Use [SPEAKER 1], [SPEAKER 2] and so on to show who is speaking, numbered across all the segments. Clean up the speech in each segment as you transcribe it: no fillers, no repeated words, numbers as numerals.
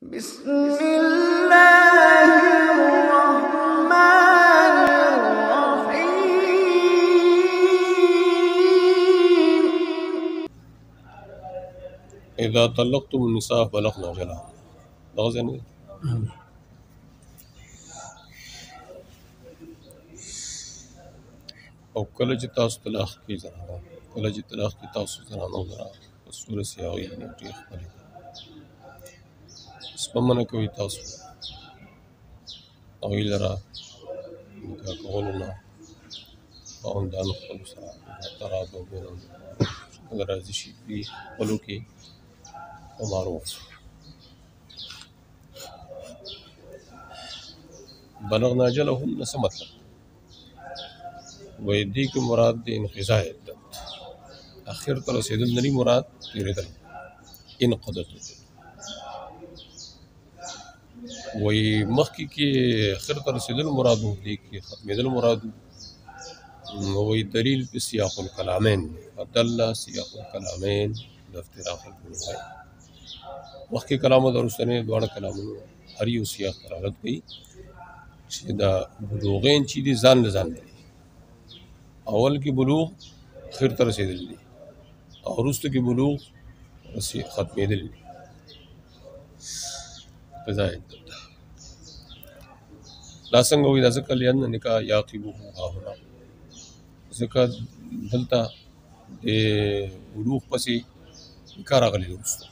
[SPEAKER 1] بسم الله الرحمن الرحيم
[SPEAKER 2] اذا طلقتم النساء بلغن اجلهن دغه ځای نه دی؟ او کله چې تاسو طلاق کې زنانه کله چې طلاق کې تاسو زنانه لره په صورت یې هغوی نیټې خپلې سپمنه کوي تاسو هغوی لره نکاح کولو نه خاوندانو خپلو سره تراضو بینهم کله راضي شي دوی خپلو کې په معروف بلغنا اجلهن څه مطلب وای دې کې مراد د انقضاء عدت اخر ته رسېدل نه دي مراد تېرېدل انقضت وای مخکې کې اخر ته رسېدل مراد و دې کې ختمېدل مراد وای دلیل په سیاق الکلامین فدل سیاق الکلامین د افتراق البلوغ مخکې کلام او وروستنی دواړه کلامونه هر یو سیاق دلالت کوي چې دا بلوغین چې دي ځان له ځان لري اول کې بلوغ خیر ته رسېدل دي او وروسته کې بلوغ ختمېدل دي قضا عدت دا څنګه وایي دا ځکه لأن نکاح یعقبه هاهنا ځکه دلته د بلوغ پسې نکاح راغلی دی وروسته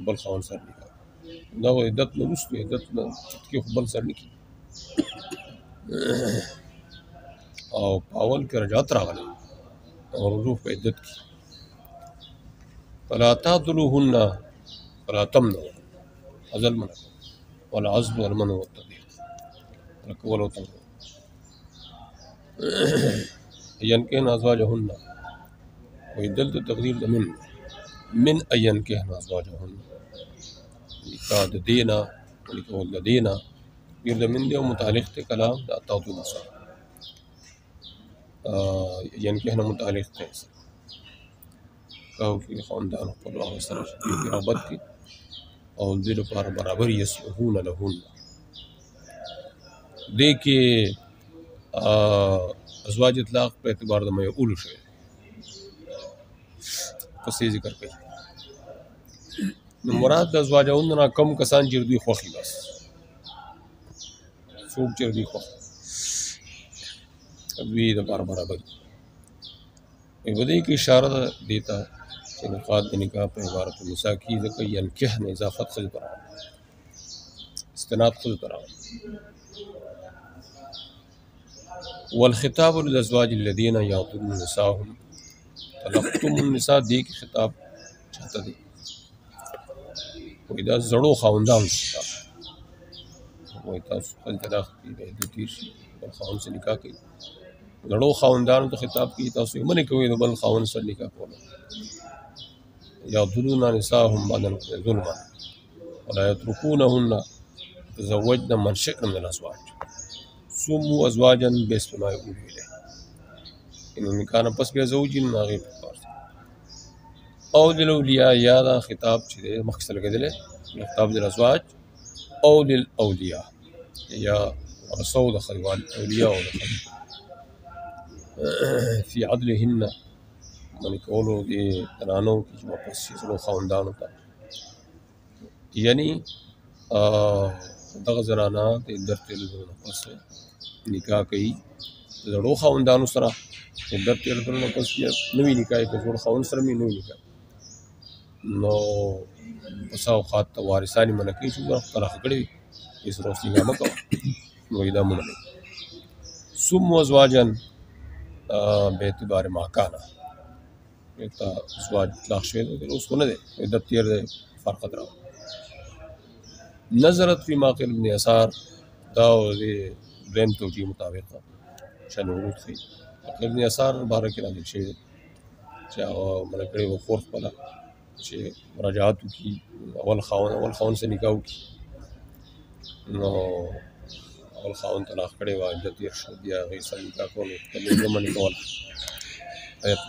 [SPEAKER 2] بل خاوند سره نکاح دا عدت نه وروسته عدت نه کې خو بل سره نه کېږي او اول کې رجعت راغلی او رجوع په عدت کې فلا تعضلوهن فلا تمنعوا عزل منع والعزل والمنع والتضييق الكول والتضييق ينكحن أزواجهن ويدل التقدير من أن ينكحن أزواجهن نکاح د دینا ولکول د دینا غیر د من دی او متعلق ته کلام د تعطیل سره ينكحن متعلق ته کاو کې خاندان خپل هغه سره رغبت کې او دې لپاره برابر یسهون لهن دې کې ازواج اطلاق په اعتبار د ميؤول شوی پسې ذکر کوي نو مراد د ازواجون نه کم کسان چې دوی خوخي بس څوک چې دوی خوخي دوی د برابر په دې کې اشاره دیتا چې نقاط د نکاح په عبارت النساء کې ځکه ينكحن اضافت خل پر استناد خل پر والخطاب للازواج الذين يعطون نساءهم طلقتم النساء دې کې خطاب چاته دی وې دا زړو خاوندان وې تاسو خپل طلاق کې د تیر شي بل خاوند سره نکاح کوي زړو خاوندانو ته خطاب کوي تاسو یې منې کوئ د بل خاوند سره نکاح کول يعضلون نساءهم بعد ظلما ولا يتركونهن تزوجن من شئن من الازواج سموا ازواجا باسم ما يقول اليه ان كان پس بیا زوجین هغه په او للاولیاء یا دا خطاب چې مخکې لګیدل خطاب للازواج او للاولیاء یا رسول خیوان اولیاء او فی عدلهن من کولو دی ترانو کی چې واپس شي خاوندانو ته یعنی دغه زنانه د درته لږه پس نکاح کوي زړو خاوندانو سره د درته لږه پس نوې نکاح کوي زړو خاوند سره مې نوې نکاح نو پس اوقات وارثانی منکې چې وخت طلاق کړي هیڅ روستي نه مکو نو دا مونږ نه سم ازواجن به اعتبار ماکانا تا ازواج اطلاق شوی دی اوس خو نه دی عدت تیر دی فرق درو نظرت فی ماقل ابن یسار دا د دریم توجیه مطابق شنورود فی ابن یسار باره کې راځي شي چې ملکړي و فورث پلا چې مراجعات کی اول خاون سره نکاح کی نو اول خاون طلاق کړي و عدت تیر شو بیا غي سره نکاح کول کله منی کول آیت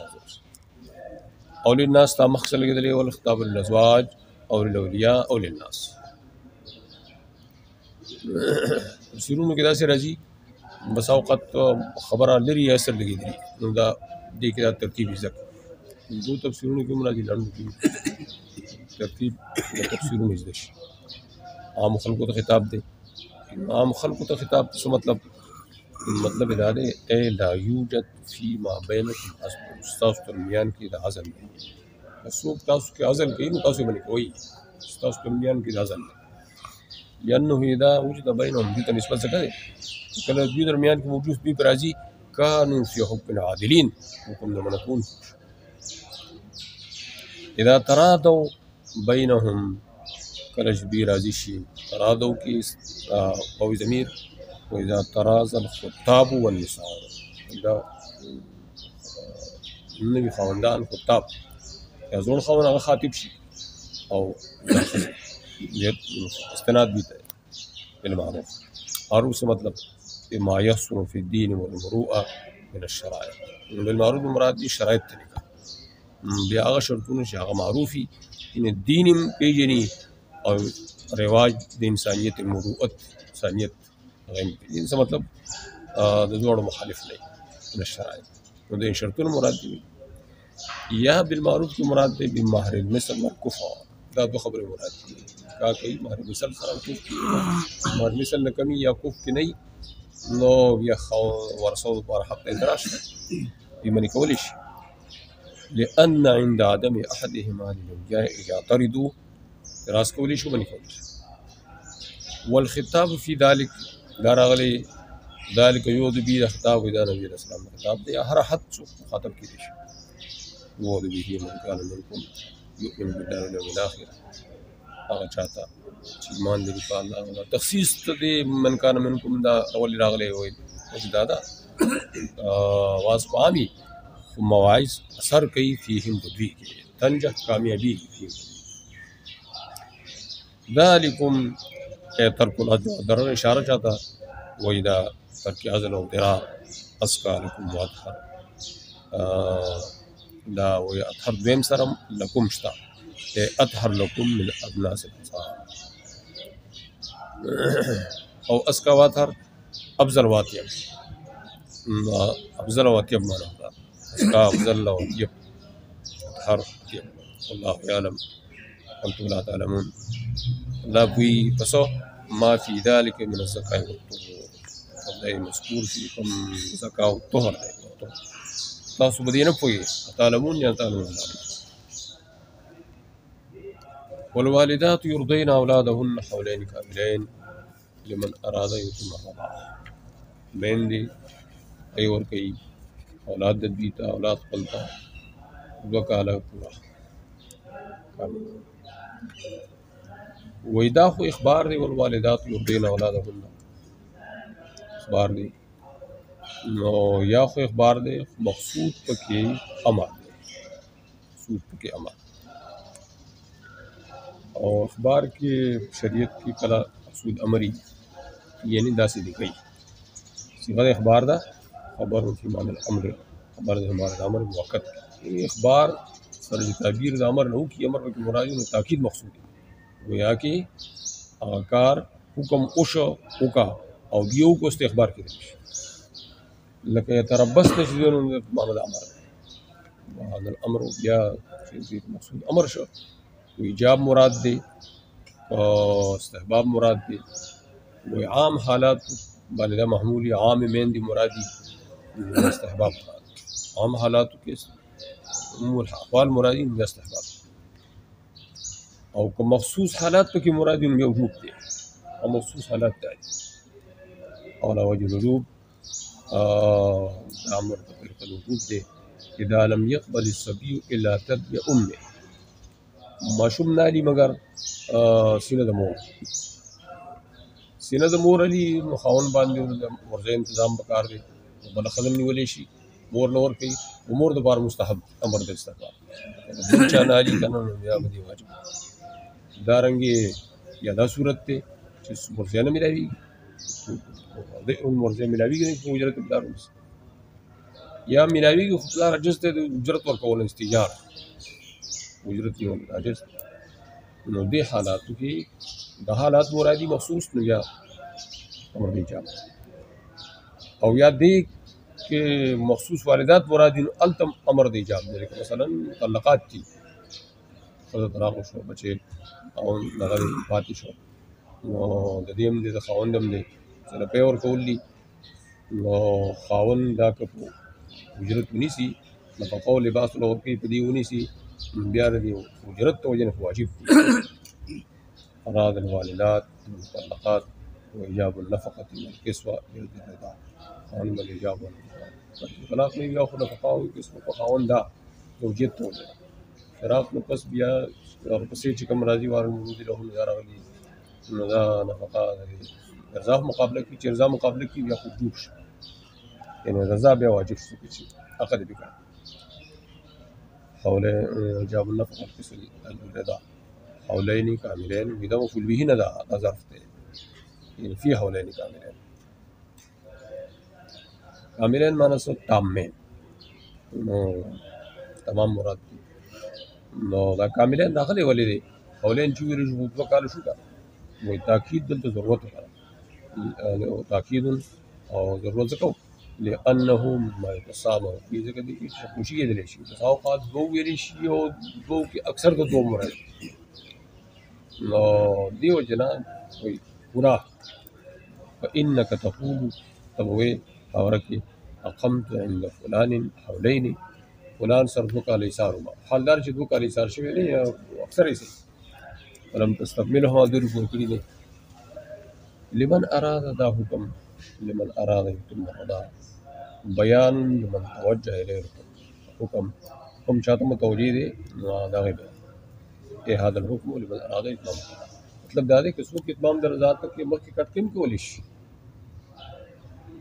[SPEAKER 2] او للناس تا مخصل لګیدلې ول خطاب للازواج او للاولیاء او للناس تفسیرونو کې داسې راځي بس اوقات خبره لري اثر لګېدلي نو دا دې کې دا ترتیب یې زده کړو دو تفسیرونو کې هم راځي لنډو کې ترتیب د تفسیرونو زده شي عام خلکو ته خطاب دی عام خلکو ته خطاب څه مطلب یې دا دی ای لا یوجد فی ما بینکم ستاسو درمیان کې د عزل دی څوک تاسو کې عزل کوي نو تاسو یې باندې کوئ ستاسو درمیان کې د عزل دی لأنه اذا وجد بینهم دې ته نسبت ځکه دی کله دوی درمیان کې موجود دوی پر راځي کانوا فی حکم عادلین حکم د منکون اذا ترادوا بینهم کله چې دوی راضي شي ترادو کې قوي ضمیر واذا تراضى الخطاب والنساء دا نوي خاوندان خطاب یا زوړ خاوند هغه خاطب شي او استناد بي بالمعروف معروف څه مطلب ما يحصل في الدين والمروءه من الشرائع بالمعروف مراد دي شرایط ته بیا هغه شرطونه چې هغه معروفي ان الدین پیژني او رواج د انسانیت مروءت انسانیت غیر څه مطلب د دوړو مخالف نه د شرایط نو د شرطونو مراد دي یا بالمعروف کې مراد دی بمهر المثل والكفار دا دو خبره مراد دي کا کوي مهر مثل سره کوف کې مهر مثل نه کمی یا کوف کې نه نو یا ورسول پر حق ادراش بمن کول شي لأن عند عدم أحدهما للجاء يعترضوا راس کولی شو بني کولی والخطاب في ذلك دارغلي ذلك يود بي خطاب إذا نبي الإسلام خطاب دي هر حد شو خاطب كده شو يود به من كان منكم يؤمن بالله واليوم الآخر هغه چاته چې ایمان لري په الله او تخصیص ته من كان منكم دا اول راغلي وي دا واس قامي مواعظ اثر کوي فيهم بدوي تنجح کامیابی فيهم ذلكم ترك الضرر اشاره چاہتا واذا ترك عزل وضرار اسقى لكم واطهر لا واطهر دیم سرم لكم شتا اطهر لكم من ابناس الفصاح او اسقى واطهر ابزل واطيب ابزل واطيب معنا اسقى ابزل واطيب اطهر واطيب والله يعلم انتم لا تعلمون لا بوي پسو ما في ذلك من الزكاة والطهور الله مذکور في كم زکاة والطهر تاسو بدې نه پوهیږئ تعلمون یا تعلمون والوالدات يرضين أولادهن حولين كاملين لمن أراد يتم الرضاعة بین دي ای ورکوي اولاد د دوی ته اولاد خپل ته 2 کاله پوره وای دا خو اخبار دی والوالدات یرضین اولادهن اخبار دی نو یا خو اخبار دی مقصود پکې امر دی مقصود پکې امر او اخبار کې شریعت کې کله مقصود امری یعنی داسې دی کوي صيغه اخبار دا خبر فی معنی الامر خبر د امر موقت اخبار سره تعبیر د امر نه کی امر کې مراد نو تاکید مقصود دی گویا کہ کار حکم اوشو اوکا او دیو کو استخبار کی دي لکه يتربص تشديد معامل امر وهذا الامر یا مقصود امر شو ایجاب مراد دی او استحباب مراد دی و عام حالات باندې محمول عام مین دی مرادی استحباب عام حالات کې امور احوال مرادی استحباب او که مخصوص حالات پکې مراد یې وجوب دي او مخصوص حالات دي او لا وجه الوجوب امر بطريق الوجوب دي اذا لم يقبل الصبي الا تربيه امه ماشوم نالي مگر سینه د مور علی مخاون باندې ورځ تنظیم وکړ دي بل خدمت نیولې شي مور نور کوي امور د بار مستحب امر د استحباب چا نالي کنه یا بدی واجب دارنګي یا دا صورت ته چې مرزه نه ملایي د مرزه ملایي نه په اجرت دار یا ملایي خو پلار اجازه د اجرت ورکول استیجار اجرت یو اجازه نو دې حالاتو کې د حالات مرادي مخصوص نه یا امر د ایجاب او یا دې کې مخصوص واردات مراد دي التم امر د ایجاب دی لکه مثلا مطلقات دي ښځه طلاق شو بچې او دغه پاتې شو نو د دې هم د خاوند هم دی چې روپۍ ورکول دي نو خاوند دا که په اجرت ونیسي نفقه او لباس له ورکوي په دې ونیسي بیا د دې اجرت ته وجه نه واجب دي أراد الوالدات المطلقات وإيجاب النفقة والكسوة بيد الرضا خاوند به ایجاب ورکړي طلاق نه وي او خو نفقه او کسوه په خاوند دا زوجیت ته وجه فراق نو پس بیا ورپسې چې کوم راځي وارمرود له دا راغلي نو دا نفقه د رضا مقابله کې چې رضا مقابله کې بیا خو جوب شي یعنې رضا بیا واجب شي چې عقد وکړي حول إيجاب النفقة والكسوة الرضا حولين كاملين وإذا مفعول به نه دا ظرف دی یعنې فی حولین کاملین کاملین معنی څه تامین نو تمام مراد دي نو دا کاملین داخلي ولې دی حولین چې ویل شو دوه کاله شو کا وایي تاکید دلته ضرورت وکړه تاکید او ضرورت څه کوو لأنه ما يتسامح فيه ځکه دې کې خوشي کېدلی شي بس اوقات دوه ویلی شي او دوه کې اکثر د دوه مراد نو دې وجه نه وایي پورا فإنك تقول تبوي حورك أقمت عند فلان حولين فلان سر دوه کاله ایثارهما حال دار چې دوه کاله ایثار شوی دی اکثر یې ولم تستكملهما دور پور کړي دي لمن أراد دا حکم لمن أراد يتم الرضا بیان لمن توجه إليه حکم حکم چاته متوجه دی نو دا غي هذا الحكم لمن أراد يتم مطلب دا دی چې څوک اتمام د رضا تک مخکې کټکم کولی شي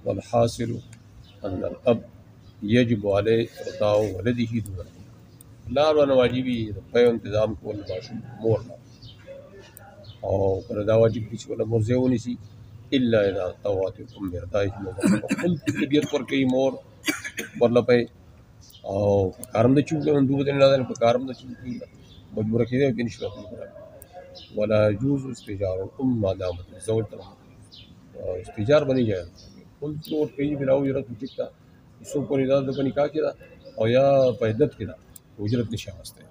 [SPEAKER 2] والحاصل أن الأب يجب عليه رضا ولده دونه پلار باندې واجبي د په تنظیم کول ماشوم مور نه او پر دا واجب دي چې ولا مرزه ونیسي الا اذا طوات الام برضای خپل طبیعت پر کوي مور ورله په او کارم د چوک دوه دین نه په کارم د چوک مجبور کېږي چې نشو ولا يجوز استجار الام ما دامت زوج استجار بنی جائے خپل څور کوي بلا اجرت ټیکا سو په نظام د نکاح کې دا او یا په عدت کې دا اجرت نشه واسطه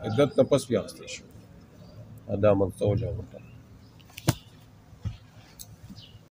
[SPEAKER 2] عدت نه پس بیا واسطه شو ادا من زوجه ورته